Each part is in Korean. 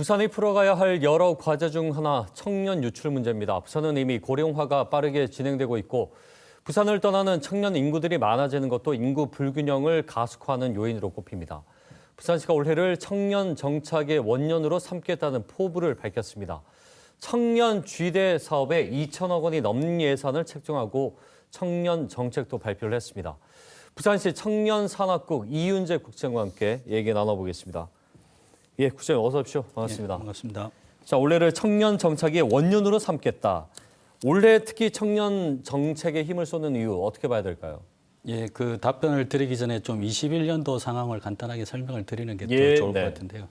부산이 풀어가야 할 여러 과제 중 하나 청년 유출 문제입니다. 부산은 이미 고령화가 빠르게 진행되고 있고 부산을 떠나는 청년 인구들이 많아지는 것도 인구 불균형을 가속화하는 요인으로 꼽힙니다. 부산시가 올해를 청년 정착의 원년으로 삼겠다는 포부를 밝혔습니다. 청년 G대 사업에 2천억 원이 넘는 예산을 책정하고 청년 정책도 발표를 했습니다. 부산시 청년산업국 이윤재 국장과 함께 얘기 나눠보겠습니다. 예, 국장님 어서 오십시오. 반갑습니다. 예, 반갑습니다. 자, 올해를 청년 정착의 원년으로 삼겠다. 올해 특히 청년 정책에 힘을 쏟는 이유 어떻게 봐야 될까요? 예, 그 답변을 드리기 전에 좀 21년도 상황을 간단하게 설명을 드리는 게 더 좋을 것 같은데요.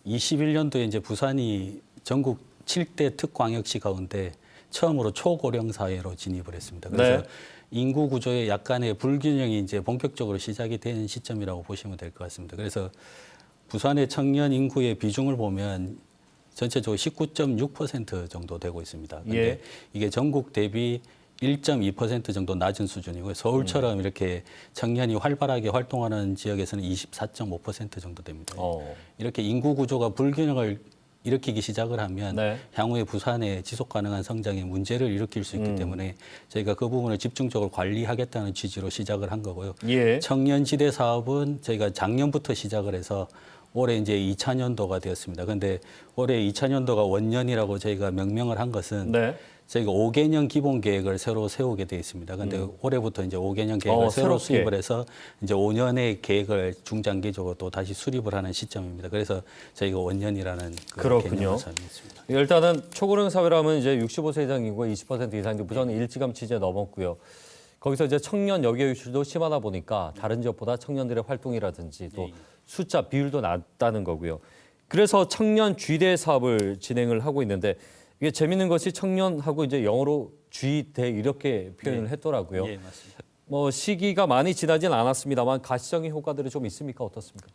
21년도에 이제 부산이 전국 7대 특광역시 가운데 처음으로 초고령 사회로 진입을 했습니다. 그래서 인구 구조의 약간의 불균형이 이제 본격적으로 시작이 된 시점이라고 보시면 될 것 같습니다. 그래서 부산의 청년 인구의 비중을 보면 전체적으로 19.6% 정도 되고 있습니다. 그런데 이게 전국 대비 1.2% 정도 낮은 수준이고요. 서울처럼 이렇게 청년이 활발하게 활동하는 지역에서는 24.5% 정도 됩니다. 이렇게 인구 구조가 불균형을 일으키기 시작을 하면 향후에 부산의 지속 가능한 성장에 문제를 일으킬 수 있기 때문에 저희가 그 부분을 집중적으로 관리하겠다는 취지로 시작을 한 거고요. 청년지대 사업은 저희가 작년부터 시작을 해서 올해 이제 2차년도가 되었습니다. 그런데 올해 2차년도가 원년이라고 저희가 명명을 한 것은 저희가 5개년 기본 계획을 새로 세우게 되어 있습니다. 그런데 올해부터 이제 5개년 계획을 새로 수립을 해서 이제 5년의 계획을 중장기적으로 또 다시 수립을 하는 시점입니다. 그래서 저희가 원년이라는 개념을 사용했습니다. 일단은 초고령 사회라면 이제 65세 이상 인구가 20% 이상인데 부산은 일찌감치 이제 넘었고요. 거기서 이제 청년 여기의 유출도 심하다 보니까 다른 지역보다 청년들의 활동이라든지 또 숫자 비율도 낮다는 거고요. 그래서 청년 G대 사업을 진행을 하고 있는데 이게 재밌는 것이 청년하고 이제 영어로 G대 이렇게 표현을 했더라고요. 예, 맞습니다. 뭐 시기가 많이 지나진 않았습니다만 가시적인 효과들이 좀 있습니까? 어떻습니까?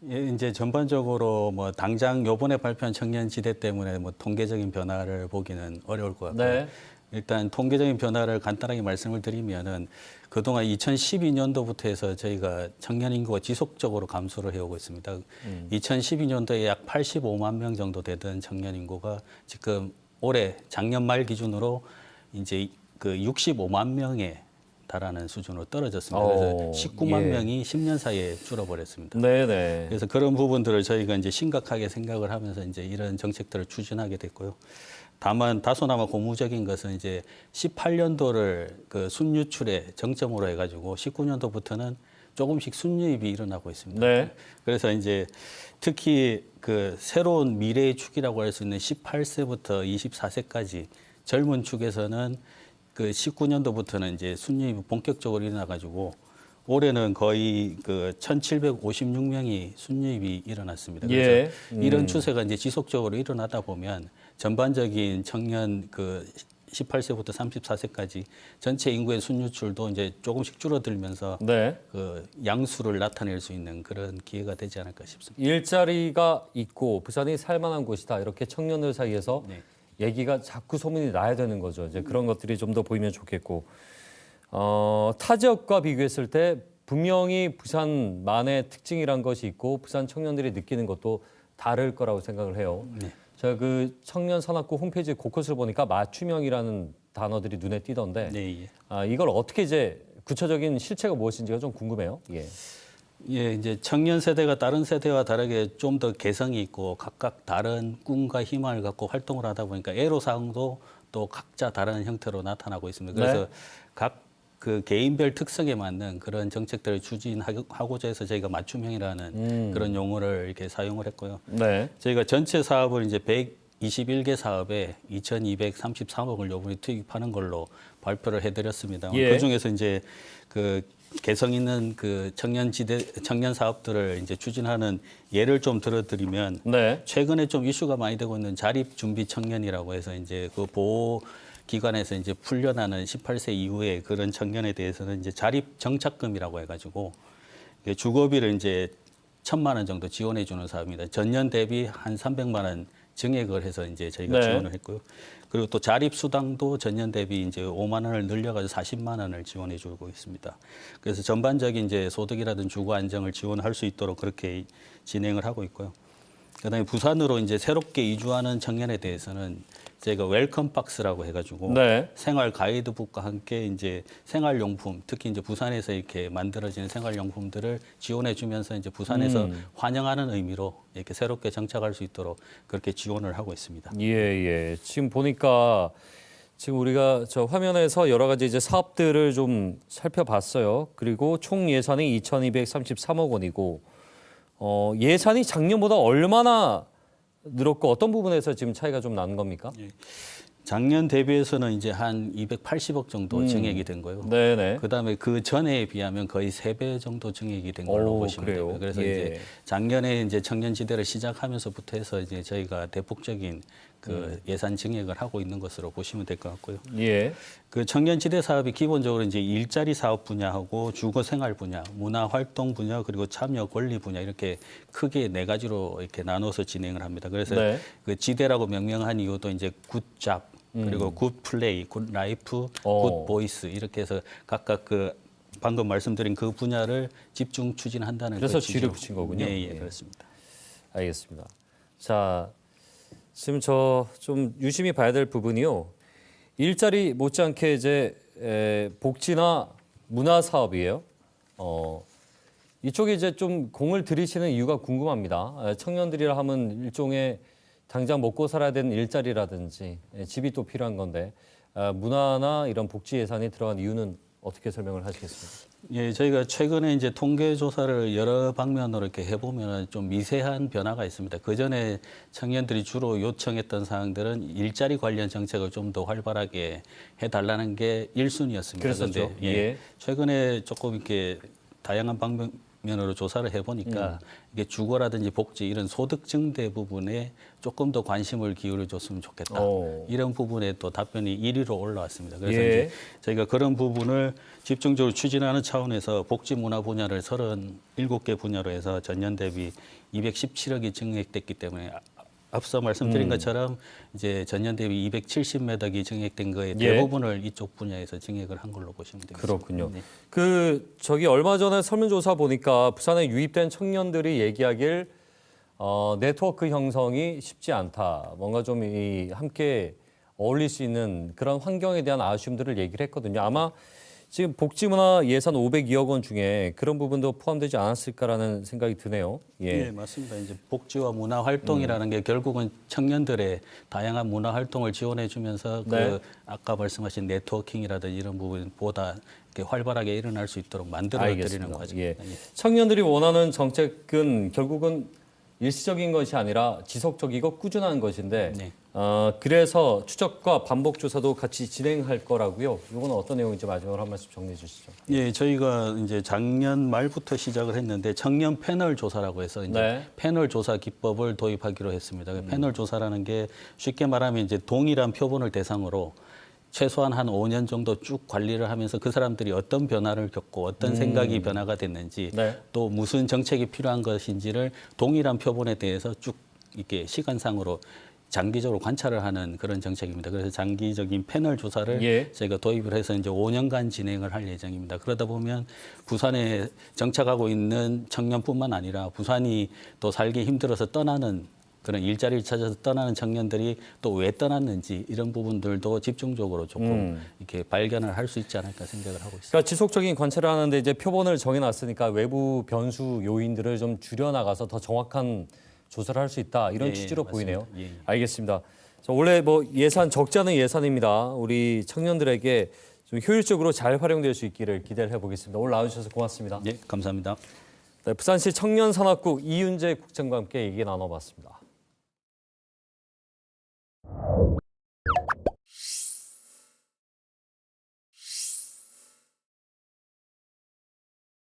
예, 이제 전반적으로 뭐 당장 요번에 발표한 청년지대 때문에 뭐 통계적인 변화를 보기는 어려울 것 같고요. 일단 통계적인 변화를 간단하게 말씀을 드리면은 그동안 2012년도부터 해서 저희가 청년 인구가 지속적으로 감소를 해오고 있습니다. 2012년도에 약 85만 명 정도 되던 청년 인구가 지금 올해 작년 말 기준으로 이제 그 65만 명에 달하는 수준으로 떨어졌습니다. 그래서 19만 명이 10년 사이에 줄어버렸습니다. 그래서 그런 부분들을 저희가 이제 심각하게 생각을 하면서 이제 이런 정책들을 추진하게 됐고요. 다만 다소나마 고무적인 것은 이제 18년도를 그 순유출의 정점으로 해가지고 19년도부터는 조금씩 순유입이 일어나고 있습니다. 그래서 이제 특히 그 새로운 미래의 축이라고 할 수 있는 18세부터 24세까지 젊은 축에서는 그 19년도부터는 이제 순유입이 본격적으로 일어나가지고 올해는 거의 그 1,756명이 순유입이 일어났습니다. 그래서 이런 추세가 이제 지속적으로 일어나다 보면 전반적인 청년 그 18세부터 34세까지 전체 인구의 순유출도 이제 조금씩 줄어들면서 그 양수를 나타낼 수 있는 그런 기회가 되지 않을까 싶습니다. 일자리가 있고 부산이 살만한 곳이다. 이렇게 청년들 사이에서 얘기가 자꾸 소문이 나야 되는 거죠. 이제 그런 것들이 좀 더 보이면 좋겠고. 타 지역과 비교했을 때 분명히 부산만의 특징이란 것이 있고 부산 청년들이 느끼는 것도 다를 거라고 생각을 해요. 제가 그 청년 산업국 홈페이지 곳곳을 보니까 맞춤형이라는 단어들이 눈에 띄던데 이걸 어떻게 이제 구체적인 실체가 무엇인지가 좀 궁금해요. 예, 이제 청년 세대가 다른 세대와 다르게 좀 더 개성이 있고 각각 다른 꿈과 희망을 갖고 활동을 하다 보니까 애로사항도 또 각자 다른 형태로 나타나고 있습니다. 그래서 각 그 개인별 특성에 맞는 그런 정책들을 추진하고자 해서 저희가 맞춤형이라는 그런 용어를 이렇게 사용을 했고요. 저희가 전체 사업을 이제 121개 사업에 2,233억을 요번에 투입하는 걸로 발표를 해드렸습니다. 그 중에서 이제 그 개성 있는 그 청년 사업들을 이제 추진하는 예를 좀 들어드리면 최근에 좀 이슈가 많이 되고 있는 자립 준비 청년이라고 해서 이제 그 보호 기관에서 이제 풀려나는 18세 이후에 그런 청년에 대해서는 이제 자립 정착금이라고 해가지고 주거비를 이제 1,000만 원 정도 지원해 주는 사업입니다. 전년 대비 한 300만 원 증액을 해서 이제 저희가 지원을 했고요. 그리고 또 자립 수당도 전년 대비 이제 5만 원을 늘려가지고 40만 원을 지원해 주고 있습니다. 그래서 전반적인 이제 소득이라든 주거 안정을 지원할 수 있도록 그렇게 진행을 하고 있고요. 그다음에 부산으로 이제 새롭게 이주하는 청년에 대해서는 저희가 웰컴 박스라고 해가지고 네. 생활 가이드북과 함께 이제 생활용품, 특히 이제 부산에서 이렇게 만들어지는 생활용품들을 지원해주면서 이제 부산에서 환영하는 의미로 이렇게 새롭게 정착할 수 있도록 그렇게 지원을 하고 있습니다. 예, 예. 지금 보니까 지금 우리가 저 화면에서 여러 가지 이제 사업들을 좀 살펴봤어요. 그리고 총 예산이 2,233억 원이고 예산이 작년보다 얼마나 늘었고 어떤 부분에서 지금 차이가 좀 나는 겁니까? 작년 대비해서는 이제 한 280억 정도 증액이 된 거예요. 네네. 그다음에 그 전에 비하면 거의 3배 정도 증액이 된 걸로 오, 보시면 그래요? 됩니다. 그래서 예. 이제 작년에 이제 청년지대를 시작하면서부터 해서 이제 저희가 대폭적인 그 예산 증액을 하고 있는 것으로 보시면 될 것 같고요. 예. 그 청년지대 사업이 기본적으로 이제 일자리 사업 분야하고 주거생활 분야, 문화활동 분야 그리고 참여 권리 분야 이렇게 크게 4가지로 이렇게 나눠서 진행을 합니다. 그래서 네. 그 지대라고 명명한 이유도 이제 굿잡 그리고 굿 플레이, 굿 라이프, 어. 굿 보이스 이렇게 해서 각각 그 방금 말씀드린 그 분야를 집중 추진한다는 그래서 그 G를 취지로. 붙인 거군요. 예, 예, 예. 그렇습니다. 알겠습니다. 자, 지금 저 좀 유심히 봐야 될 부분이요. 일자리 못지않게 이제 복지나 문화 사업이에요. 이쪽에 이제 좀 공을 들이시는 이유가 궁금합니다. 청년들이라 하면 일종의 당장 먹고 살아야 되는 일자리라든지 집이 또 필요한 건데 문화나 이런 복지 예산이 들어간 이유는 어떻게 설명을 하시겠습니까? 예, 저희가 최근에 이제 통계 조사를 여러 방면으로 이렇게 해보면 좀 미세한 변화가 있습니다. 그 전에 청년들이 주로 요청했던 사항들은 일자리 관련 정책을 좀 더 활발하게 해달라는 게 1순위였습니다. 그랬었죠. 예, 예. 최근에 조금 이렇게 다양한 방면으로 조사를 해보니까 이게 주거라든지 복지 이런 소득 증대 부분에 조금 더 관심을 기울여줬으면 좋겠다. 오. 이런 부분에 또 답변이 1위로 올라왔습니다. 그래서 예. 이제 저희가 그런 부분을 집중적으로 추진하는 차원에서 복지 문화 분야를 37개 분야로 해서 전년 대비 217억이 증액됐기 때문에 앞서 말씀드린 것처럼 이제 전년 대비 270매덕이 증액된 거에 예. 대부분을 이쪽 분야에서 증액을 한 걸로 보시면 되겠습니다. 그렇군요. 네. 그 저기 얼마 전에 설문조사 보니까 부산에 유입된 청년들이 얘기하길 네트워크 형성이 쉽지 않다. 뭔가 좀 이 함께 어울릴 수 있는 그런 환경에 대한 아쉬움들을 얘기를 했거든요. 아마 지금 복지문화 예산 502억 원 중에 그런 부분도 포함되지 않았을까라는 생각이 드네요. 예. 네, 맞습니다. 이제 복지와 문화 활동이라는 게 결국은 청년들의 다양한 문화 활동을 지원해 주면서 네. 그 아까 말씀하신 네트워킹이라든지 이런 부분보다 이렇게 활발하게 일어날 수 있도록 만들어 드리는 알겠습니다. 과정입니다. 예. 청년들이 원하는 정책은 결국은 일시적인 것이 아니라 지속적이고 꾸준한 것인데 네. 그래서 추적과 반복 조사도 같이 진행할 거라고요. 이건 어떤 내용인지 마지막으로 한 말씀 정리해 주시죠. 예, 저희가 이제 작년 말부터 시작을 했는데 청년 패널 조사라고 해서 이제 네. 패널 조사 기법을 도입하기로 했습니다. 그 패널 조사라는 게 쉽게 말하면 이제 동일한 표본을 대상으로 최소한 한 5년 정도 쭉 관리를 하면서 그 사람들이 어떤 변화를 겪고 어떤 생각이 변화가 됐는지 네. 또 무슨 정책이 필요한 것인지를 동일한 표본에 대해서 쭉 이렇게 시간상으로 장기적으로 관찰을 하는 그런 정책입니다. 그래서 장기적인 패널 조사를 예. 저희가 도입을 해서 이제 5년간 진행을 할 예정입니다. 그러다 보면 부산에 정착하고 있는 청년뿐만 아니라 부산이 또 살기 힘들어서 떠나는 그런 일자리를 찾아서 떠나는 청년들이 또 왜 떠났는지 이런 부분들도 집중적으로 조금 이렇게 발견을 할 수 있지 않을까 생각을 하고 있습니다. 그러니까 지속적인 관찰을 하는데 이제 표본을 정해놨으니까 외부 변수 요인들을 좀 줄여나가서 더 정확한 조사를 할 수 있다 이런 예, 취지로 맞습니다. 보이네요. 예. 알겠습니다. 자, 원래 뭐 예산 적지 않은 예산입니다. 우리 청년들에게 좀 효율적으로 잘 활용될 수 있기를 기대를 해보겠습니다. 오늘 나와주셔서 고맙습니다. 예, 감사합니다. 네, 부산시 청년산업국 이윤재 국장과 함께 얘기 나눠봤습니다.